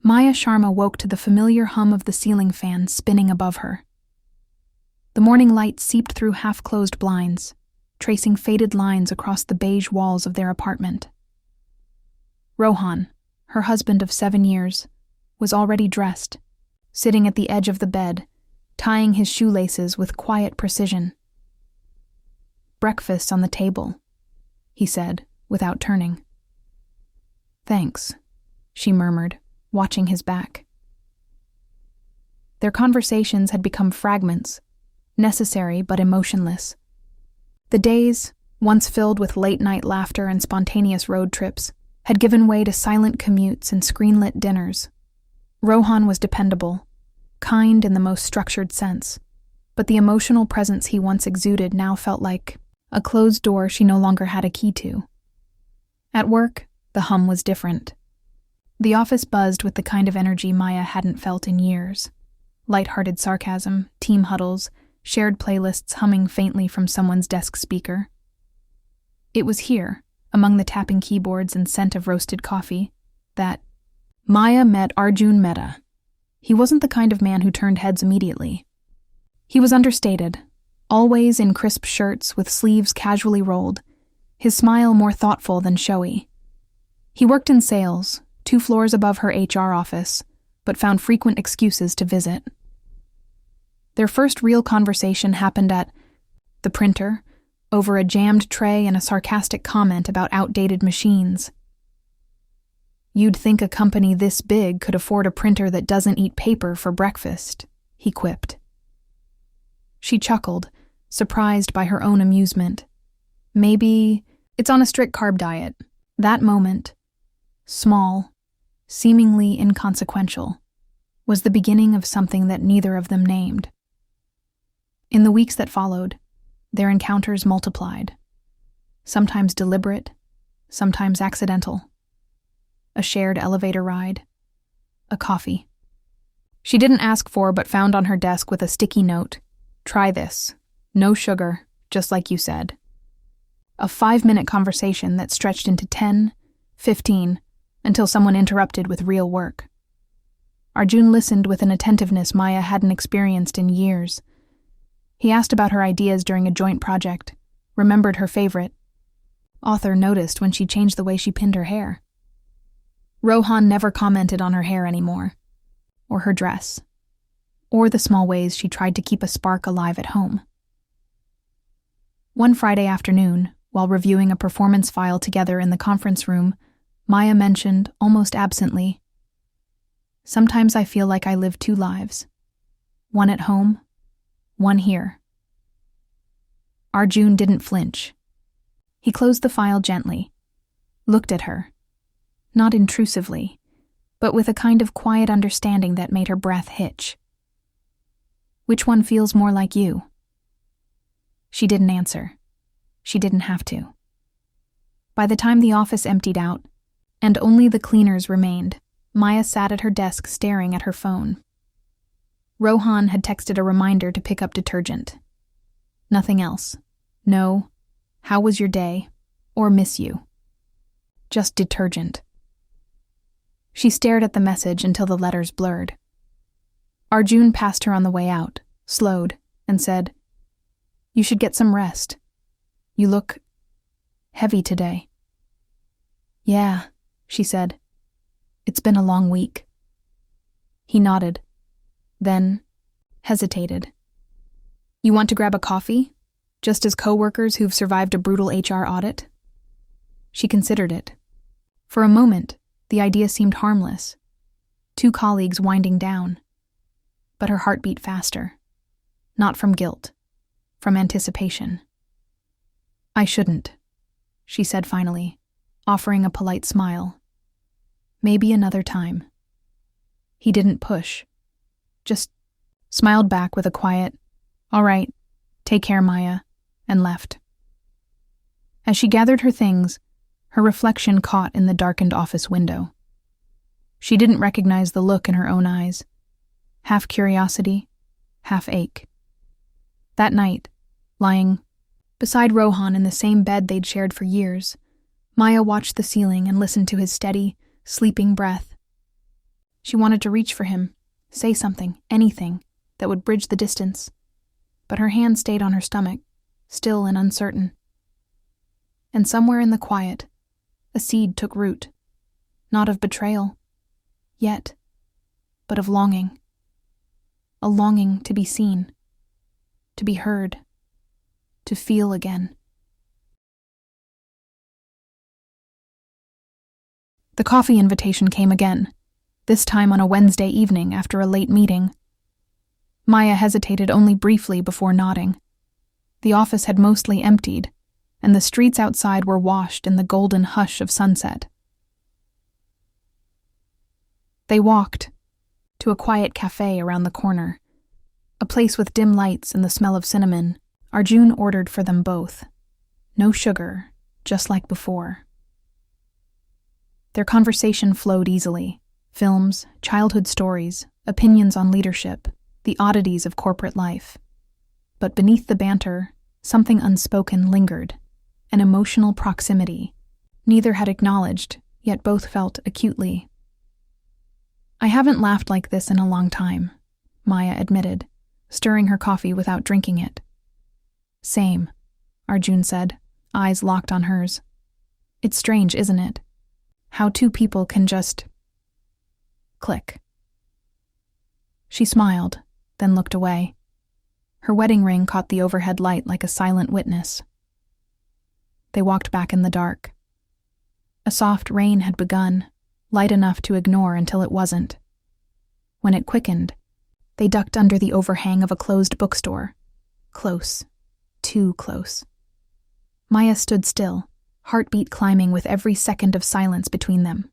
Maya Sharma woke to the familiar hum of the ceiling fan spinning above her. The morning light seeped through half-closed blinds, tracing faded lines across the beige walls of their apartment. Rohan, her husband of 7 years, was already dressed, sitting at the edge of the bed, tying his shoelaces with quiet precision. "Breakfast on the table," he said, without turning. "Thanks," she murmured, watching his back. Their conversations had become fragments, necessary but emotionless. The days, once filled with late-night laughter and spontaneous road trips, had given way to silent commutes and screen-lit dinners. Rohan was dependable, kind in the most structured sense, but the emotional presence he once exuded now felt like a closed door she no longer had a key to. At work, the hum was different. The office buzzed with the kind of energy Maya hadn't felt in years. Light-hearted sarcasm, team huddles, shared playlists humming faintly from someone's desk speaker. It was here, among the tapping keyboards and scent of roasted coffee, that Maya met Arjun Mehta. He wasn't the kind of man who turned heads immediately. He was understated, always in crisp shirts with sleeves casually rolled, his smile more thoughtful than showy. He worked in sales, 2 floors above her HR office, but found frequent excuses to visit. Their first real conversation happened at the printer, over a jammed tray and a sarcastic comment about outdated machines. "You'd think a company this big could afford a printer that doesn't eat paper for breakfast," he quipped. She chuckled, surprised by her own amusement. Maybe it's on a strict carb diet. That moment, small, seemingly inconsequential, was the beginning of something that neither of them named. In the weeks that followed, their encounters multiplied, sometimes deliberate, sometimes accidental. A shared elevator ride, a coffee. She didn't ask for but found on her desk with a sticky note, "Try this. No sugar, just like you said." A 5-minute conversation that stretched into 10, 15, until someone interrupted with real work. Arjun listened with an attentiveness Maya hadn't experienced in years. He asked about her ideas during a joint project, remembered her favorite. Author noticed when she changed the way she pinned her hair. Rohan never commented on her hair anymore, or her dress, or the small ways she tried to keep a spark alive at home. One Friday afternoon, while reviewing a performance file together in the conference room, Maya mentioned, almost absently, "Sometimes I feel like I live 2 lives. One at home, one here." Arjun didn't flinch. He closed the file gently, looked at her, not intrusively, but with a kind of quiet understanding that made her breath hitch. "Which one feels more like you?" She didn't answer. She didn't have to. By the time the office emptied out, and only the cleaners remained, Maya sat at her desk staring at her phone. Rohan had texted a reminder to pick up detergent. Nothing else. No, "How was your day?" or "Miss you." Just detergent. She stared at the message until the letters blurred. Arjun passed her on the way out, slowed, and said, "You should get some rest. You look heavy today." "Yeah," she said. "It's been a long week." He nodded, then hesitated. "You want to grab a coffee? Just as coworkers who've survived a brutal HR audit?" She considered it. For a moment, the idea seemed harmless. 2 colleagues winding down. But her heart beat faster. Not from guilt, from anticipation. "I shouldn't," she said finally, offering a polite smile. "Maybe another time." He didn't push, just smiled back with a quiet, "All right, take care, Maya," and left. As she gathered her things, her reflection caught in the darkened office window. She didn't recognize the look in her own eyes, half curiosity, half ache. That night, lying beside Rohan in the same bed they'd shared for years, Maya watched the ceiling and listened to his steady, sleeping breath. She wanted to reach for him, say something, anything, that would bridge the distance. But her hand stayed on her stomach, still and uncertain. And somewhere in the quiet, a seed took root, not of betrayal, yet, but of longing. A longing to be seen, to be heard, to feel again. The coffee invitation came again, this time on a Wednesday evening after a late meeting. Maya hesitated only briefly before nodding. The office had mostly emptied, and the streets outside were washed in the golden hush of sunset. They walked to a quiet cafe around the corner, a place with dim lights and the smell of cinnamon. Arjun ordered for them both. No sugar, just like before. Their conversation flowed easily. Films, childhood stories, opinions on leadership, the oddities of corporate life. But beneath the banter, something unspoken lingered, an emotional proximity. Neither had acknowledged, yet both felt acutely. "I haven't laughed like this in a long time," Maya admitted, stirring her coffee without drinking it. "Same," Arjun said, eyes locked on hers. "It's strange, isn't it? How two people can just click." She smiled, then looked away. Her wedding ring caught the overhead light like a silent witness. They walked back in the dark. A soft rain had begun, light enough to ignore until it wasn't. When it quickened, they ducked under the overhang of a closed bookstore. Close. Too close. Maya stood still, heartbeat climbing with every second of silence between them.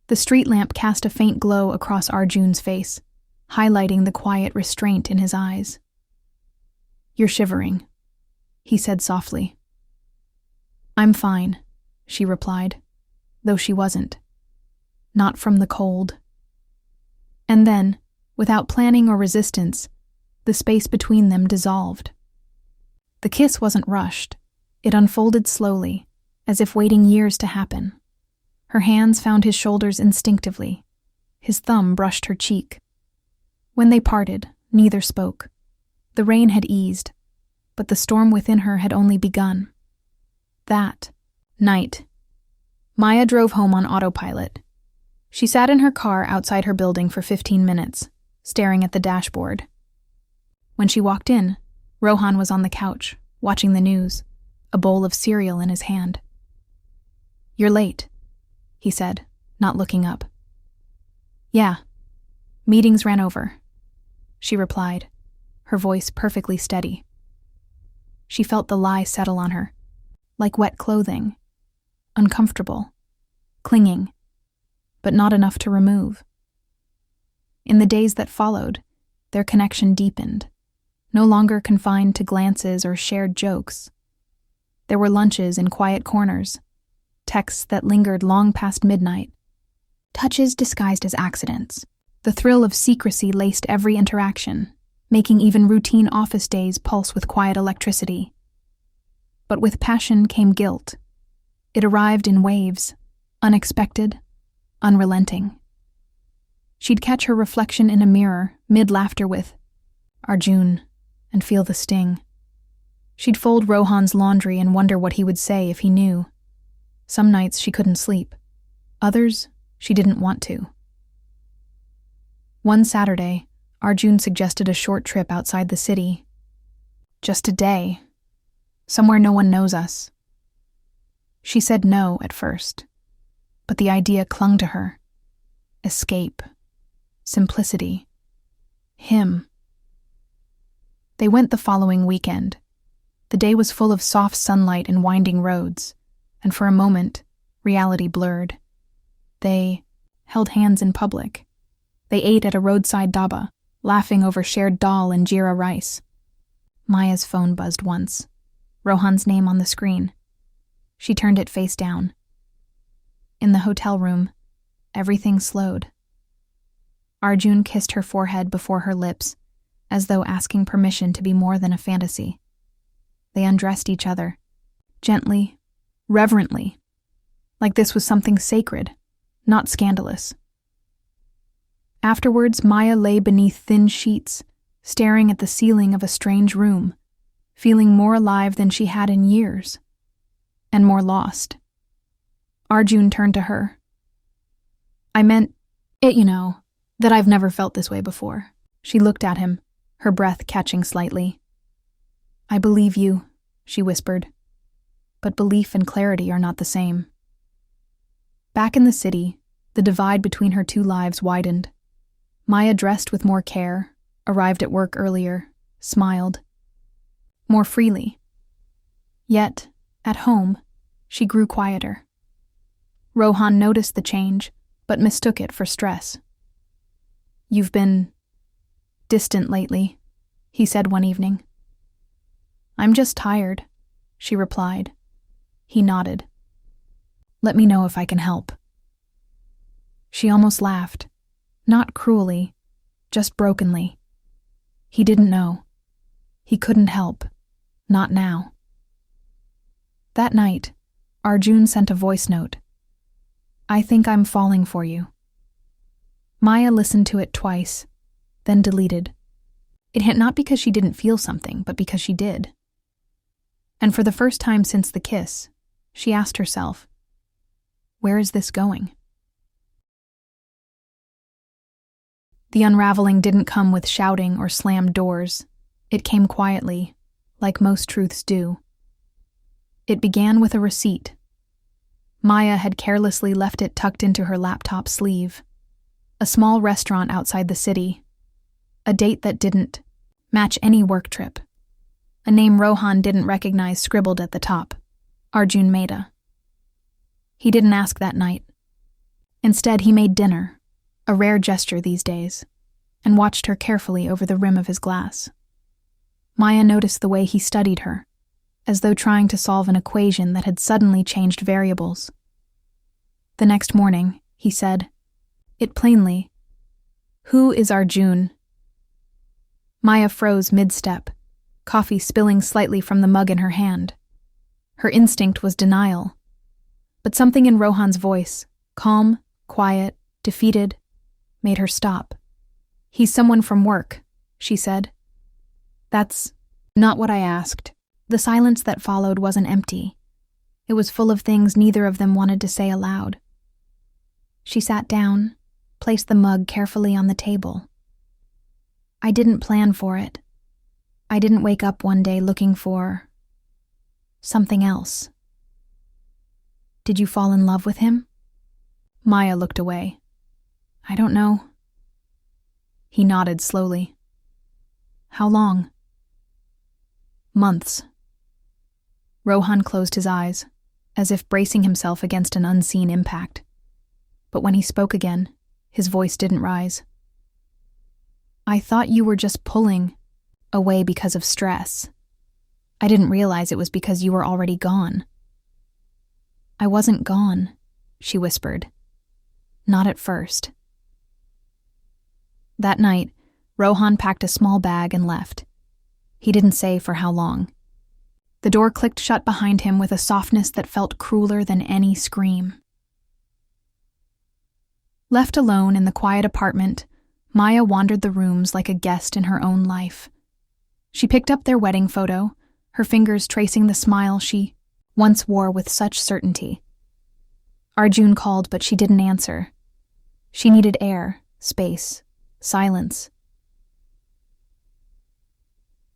The street lamp cast a faint glow across Arjun's face, highlighting the quiet restraint in his eyes. "You're shivering," he said softly. "I'm fine," she replied, though she wasn't. Not from the cold. And then, without planning or resistance, the space between them dissolved. The kiss wasn't rushed. It unfolded slowly, as if waiting years to happen. Her hands found his shoulders instinctively. His thumb brushed her cheek. When they parted, neither spoke. The rain had eased, but the storm within her had only begun. That night, Maya drove home on autopilot. She sat in her car outside her building for 15 minutes, staring at the dashboard. When she walked in, Rohan was on the couch, watching the news, a bowl of cereal in his hand. "You're late," he said, not looking up. "Yeah, meetings ran over," she replied, her voice perfectly steady. She felt the lie settle on her, like wet clothing, uncomfortable, clinging, but not enough to remove. In the days that followed, their connection deepened, no longer confined to glances or shared jokes. There were lunches in quiet corners, texts that lingered long past midnight, touches disguised as accidents. The thrill of secrecy laced every interaction, making even routine office days pulse with quiet electricity. But with passion came guilt. It arrived in waves, unexpected, unrelenting. She'd catch her reflection in a mirror, mid-laughter with Arjun, and feel the sting. She'd fold Rohan's laundry and wonder what he would say if he knew. Some nights she couldn't sleep. Others, she didn't want to. One Saturday, Arjun suggested a short trip outside the city. Just a day. Somewhere no one knows us. She said no at first, but the idea clung to her. Escape. Simplicity. Him. They went the following weekend. The day was full of soft sunlight and winding roads, and for a moment, reality blurred. They held hands in public. They ate at a roadside dhaba, laughing over shared dal and jeera rice. Maya's phone buzzed once. Rohan's name on the screen. She turned it face down. In the hotel room, everything slowed. Arjun kissed her forehead before her lips, as though asking permission to be more than a fantasy. They undressed each other, gently, reverently, like this was something sacred, not scandalous. Afterwards, Maya lay beneath thin sheets, staring at the ceiling of a strange room, feeling more alive than she had in years, and more lost. Arjun turned to her. I meant it, that I've never felt this way before. She looked at him, her breath catching slightly. I believe you, she whispered. But belief and clarity are not the same. Back in the city, the divide between her two lives widened. Maya dressed with more care, arrived at work earlier, smiled. More freely. Yet, at home, she grew quieter. Rohan noticed the change, but mistook it for stress. You've been distant lately, he said one evening. I'm just tired, she replied. He nodded. Let me know if I can help. She almost laughed, not cruelly, just brokenly. He didn't know. He couldn't help, not now. That night, Arjun sent a voice note. I think I'm falling for you. Maya listened to it twice, then deleted. It hit not because she didn't feel something, but because she did. And for the first time since the kiss, she asked herself, where is this going? The unraveling didn't come with shouting or slammed doors. It came quietly, like most truths do. It began with a receipt. Maya had carelessly left it tucked into her laptop sleeve. A small restaurant outside the city. A date that didn't match any work trip. A name Rohan didn't recognize scribbled at the top. Arjun Mehta. He didn't ask that night. Instead, he made dinner, a rare gesture these days, and watched her carefully over the rim of his glass. Maya noticed the way he studied her, as though trying to solve an equation that had suddenly changed variables. The next morning, he said, it plainly, who is Arjun? Maya froze mid-step, coffee spilling slightly from the mug in her hand. Her instinct was denial. But something in Rohan's voice, calm, quiet, defeated, made her stop. He's someone from work, she said. That's not what I asked. The silence that followed wasn't empty. It was full of things neither of them wanted to say aloud. She sat down, placed the mug carefully on the table. I didn't plan for it. I didn't wake up one day looking for something else. Did you fall in love with him? Maya looked away. I don't know. He nodded slowly. How long? Months. Rohan closed his eyes, as if bracing himself against an unseen impact. But when he spoke again, his voice didn't rise. I thought you were just pulling away because of stress. I didn't realize it was because you were already gone. I wasn't gone, she whispered. Not at first. That night, Rohan packed a small bag and left. He didn't say for how long. The door clicked shut behind him with a softness that felt crueler than any scream. Left alone in the quiet apartment, Maya wandered the rooms like a guest in her own life. She picked up their wedding photo, her fingers tracing the smile she once wore with such certainty. Arjun called, but she didn't answer. She needed air, space, silence.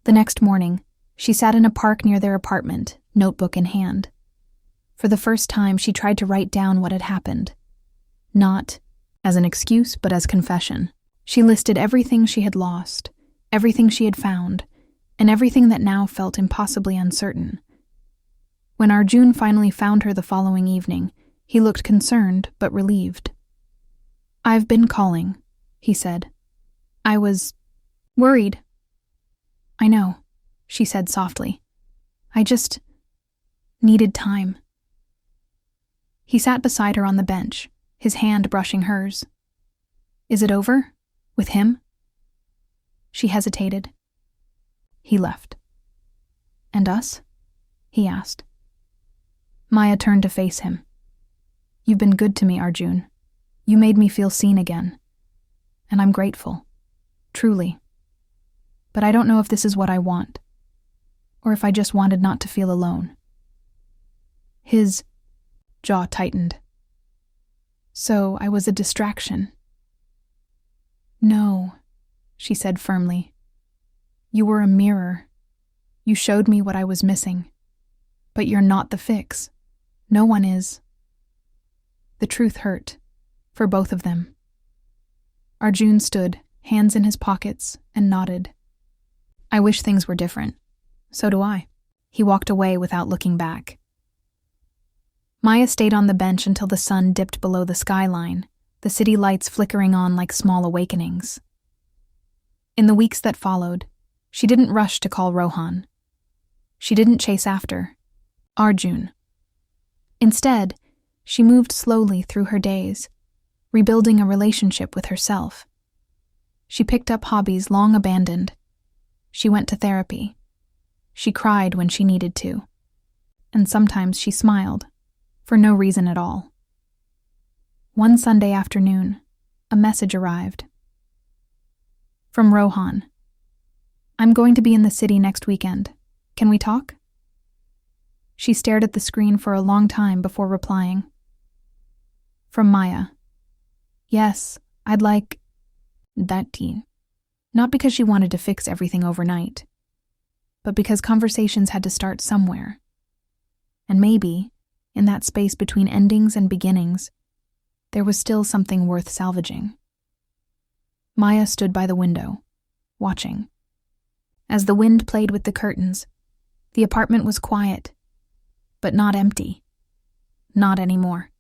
The next morning, she sat in a park near their apartment, notebook in hand. For the first time, she tried to write down what had happened. Not as an excuse, but as confession. She listed everything she had lost, everything she had found, and everything that now felt impossibly uncertain. When Arjun finally found her the following evening, he looked concerned but relieved. I've been calling, he said. I was worried. I know, she said softly. I just needed time. He sat beside her on the bench, his hand brushing hers. Is it over? With him? She hesitated. He left. And us? He asked. Maya turned to face him. You've been good to me, Arjun. You made me feel seen again. and I'm grateful. Truly. But I don't know if this is what I want, or if I just wanted not to feel alone. His jaw tightened. So I was a distraction. No, she said firmly. You were a mirror. You showed me what I was missing. But you're not the fix. No one is. The truth hurt, for both of them. Arjun stood, hands in his pockets, and nodded. I wish things were different. So do I. He walked away without looking back. Maya stayed on the bench until the sun dipped below the skyline, the city lights flickering on like small awakenings. In the weeks that followed, she didn't rush to call Rohan. She didn't chase after Arjun. Instead, she moved slowly through her days, rebuilding a relationship with herself. She picked up hobbies long abandoned. She went to therapy. She cried when she needed to. And sometimes she smiled, for no reason at all. One Sunday afternoon, a message arrived. From Rohan. I'm going to be in the city next weekend. Can we talk? She stared at the screen for a long time before replying. From Maya. Yes, I'd like that tea. Not because she wanted to fix everything overnight, but because conversations had to start somewhere. And maybe, in that space between endings and beginnings, there was still something worth salvaging. Maya stood by the window, watching. As the wind played with the curtains, the apartment was quiet, but not empty. Not anymore.